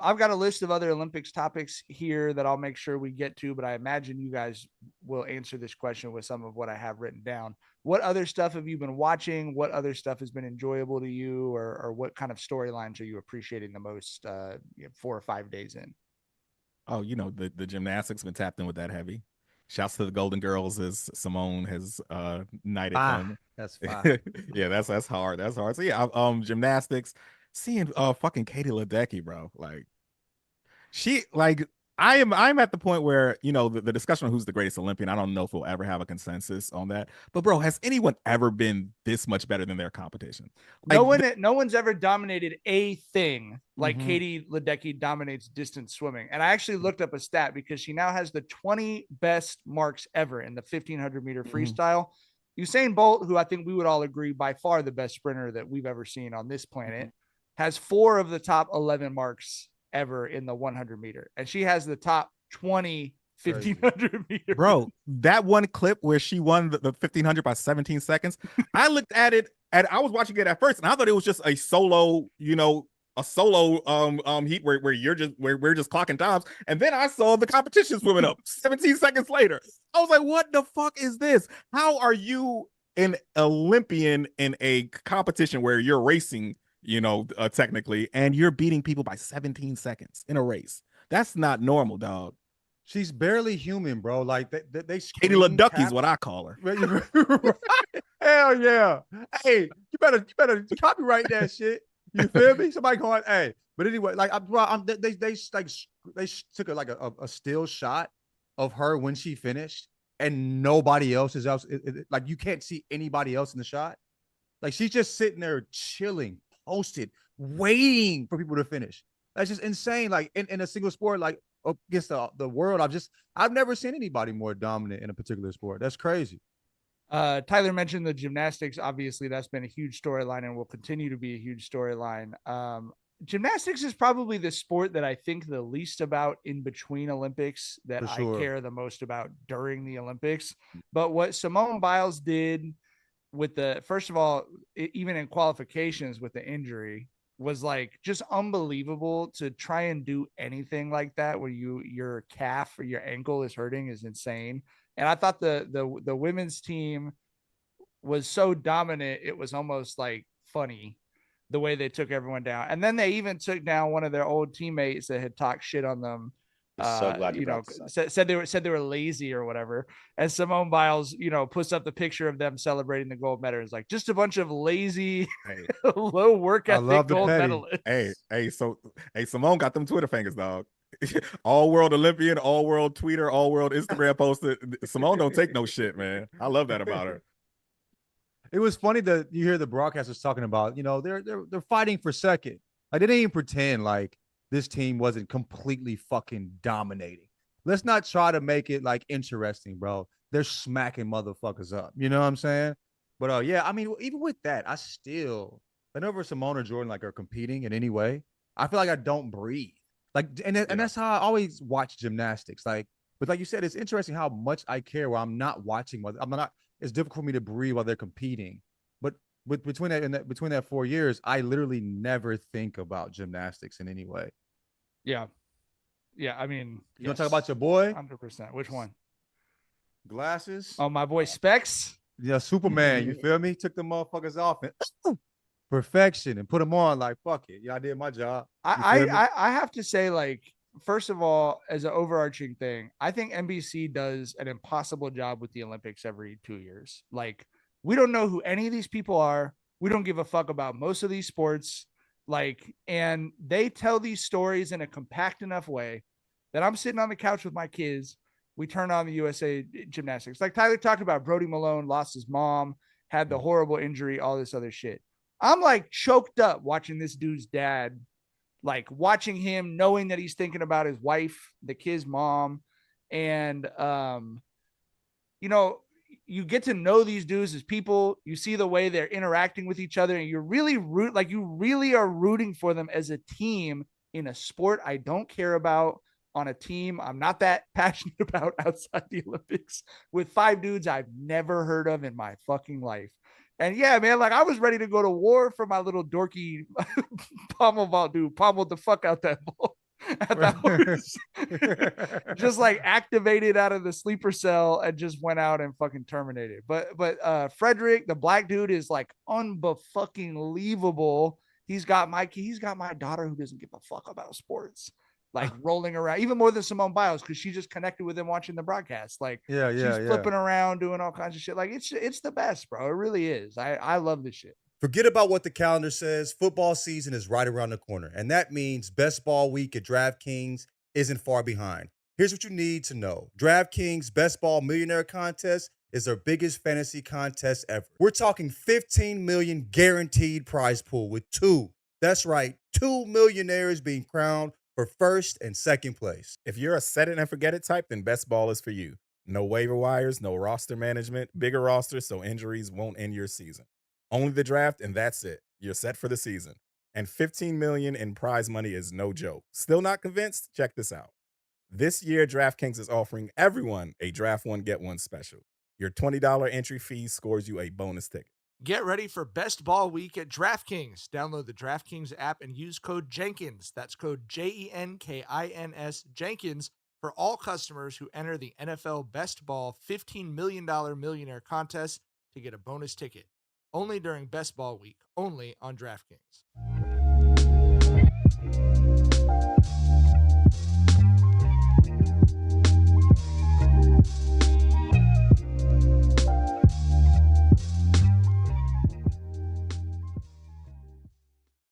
I've got a list of other Olympics topics here that I'll make sure we get to, but I imagine you guys will answer this question with some of what I have written down. What other stuff have you been watching? What other stuff has been enjoyable to you, or what kind of storylines are you appreciating the most 4 or 5 days in? Oh, the gymnastics been tapped in with that heavy. Shouts to the Golden Girls as Simone has knighted Ah, them. that's fine. Yeah, that's hard. That's hard. So yeah, gymnastics, seeing fucking Katie Ledecky, bro. Like she like I'm at the point where the discussion on who's the greatest Olympian. I don't know if we'll ever have a consensus on that. But bro, has anyone ever been this much better than their competition? No Like, one, no one's ever dominated a thing like Mm-hmm. Katie Ledecky dominates distance swimming. And I actually looked up a stat because she now has the 20 best marks ever in the 1500-meter Mm-hmm. freestyle. Usain Bolt, who I think we would all agree by far the best sprinter that we've ever seen on this planet, has 4 of the top 11 marks ever in the 100-meter, and she has the top 20 Crazy. 1500 meters. bro, that one clip where she won the 1500 by 17 seconds, I looked at it and I was watching it at first and I thought it was just a solo, a solo heat where you're just where we're just clocking times. And then I saw the competition swimming up 17 seconds later. I was like, what the fuck is this? How are you an Olympian in a competition where you're racing, technically, and you're beating people by 17 seconds in a race? That's not normal, dog. She's barely human, bro. Like they Katie screen Ledecky is cap. what I call her. Hell yeah. Hey, you better copyright that shit. You feel me? Somebody going, hey. But anyway, like they took a still shot of her when she finished, and nobody else is else. Like you can't see anybody else in the shot. Like she's just sitting there chilling, posted, waiting for people to finish. That's just insane. Like in a single sport, like against the world, I've never seen anybody more dominant in a particular sport. That's crazy. Tyler mentioned the gymnastics. Obviously, that's been a huge storyline and will continue to be a huge storyline. Gymnastics is probably the sport that I think the least about in between Olympics, that For I sure. care the most about during the Olympics. But what Simone Biles did with the, first of all, even in qualifications with the injury, was like just unbelievable. To try and do anything like that where your calf or your ankle is hurting is insane. And I thought the women's team was so dominant, it was almost like funny the way they took everyone down. And then they even took down one of their old teammates that had talked shit on them. I'm so glad you brought this up. Said they were lazy or whatever. And Simone Biles, puts up the picture of them celebrating the gold medal. It's like just a bunch of lazy, Hey, low work I ethic love the gold petty. medalists. Simone got them Twitter fingers, dog. All world Olympian, all world tweeter, all world Instagram poster. Simone don't take no shit, man. I love that about her. It was funny that you hear the broadcasters talking about, they're fighting for second. Like they didn't even pretend like this team wasn't completely fucking dominating. Let's not try to make it like interesting, bro. They're smacking motherfuckers up. You know what I'm saying? But yeah, I mean, even with that, I still whenever Simone or Jordan like are competing in any way, I feel like I don't breathe. Like, and that's how I always watch gymnastics. Like, but like you said, it's interesting how much I care while I'm not watching. I'm not. It's difficult for me to breathe while they're competing. But between that 4 years, I literally never think about gymnastics in any way. Yeah. Yeah. I mean, You want to talk yes, about your boy 100%. Which one? glasses? Oh, my boy Specs. Yeah, Superman. You feel me? Took the motherfuckers off and perfection and put them on. Like fuck it. Yeah, I did my job. You feel me? I have to say, like, first of all, as an overarching thing, I think NBC does an impossible job with the Olympics every 2 years. Like, we don't know who any of these people are. We don't give a fuck about most of these sports. Like, and they tell these stories in a compact enough way that I'm sitting on the couch with my kids. We turn on the USA gymnastics. Like Tyler talked about, Brody Malone lost his mom, had the horrible injury, all this other shit. I'm like choked up watching this dude's dad, like watching him, knowing that he's thinking about his wife, the kid's mom. And, you know, you get to know these dudes as people. You see the way they're interacting with each other, and you're really you really are rooting for them as a team in a sport I don't care about, on a team I'm not that passionate about outside the Olympics, with 5 dudes I've never heard of in my fucking life. And yeah, man, like I was ready to go to war for my little dorky pommel vault dude, pummeled the fuck out that ball. at the horse. Just like activated out of the sleeper cell and just went out and fucking terminated. But Frederick, the black dude, is like unfucking believable. He's got my daughter who doesn't give a fuck about sports, like rolling around even more than Simone Biles, because she just connected with him watching the broadcast. Like she's flipping around, doing all kinds of shit. Like it's the best, bro. It really is. I love this shit. Forget about what the calendar says. Football season is right around the corner, and that means best ball week at DraftKings isn't far behind. Here's what you need to know. DraftKings Best Ball Millionaire Contest is their biggest fantasy contest ever. We're talking 15 million guaranteed prize pool with two millionaires being crowned for first and second place. If you're a set it and forget it type, then Best Ball is for you. No waiver wires, no roster management, bigger roster so injuries won't end your season. Only the draft, and that's it. You're set for the season. And $15 million in prize money is no joke. Still not convinced? Check this out. This year, DraftKings is offering everyone a Draft One, Get One special. Your $20 entry fee scores you a bonus ticket. Get ready for Best Ball Week at DraftKings. Download the DraftKings app and use code Jenkins. That's code JENKINS, Jenkins, for all customers who enter the NFL Best Ball $15 million millionaire contest to get a bonus ticket. Only during Best Ball Week, only on DraftKings.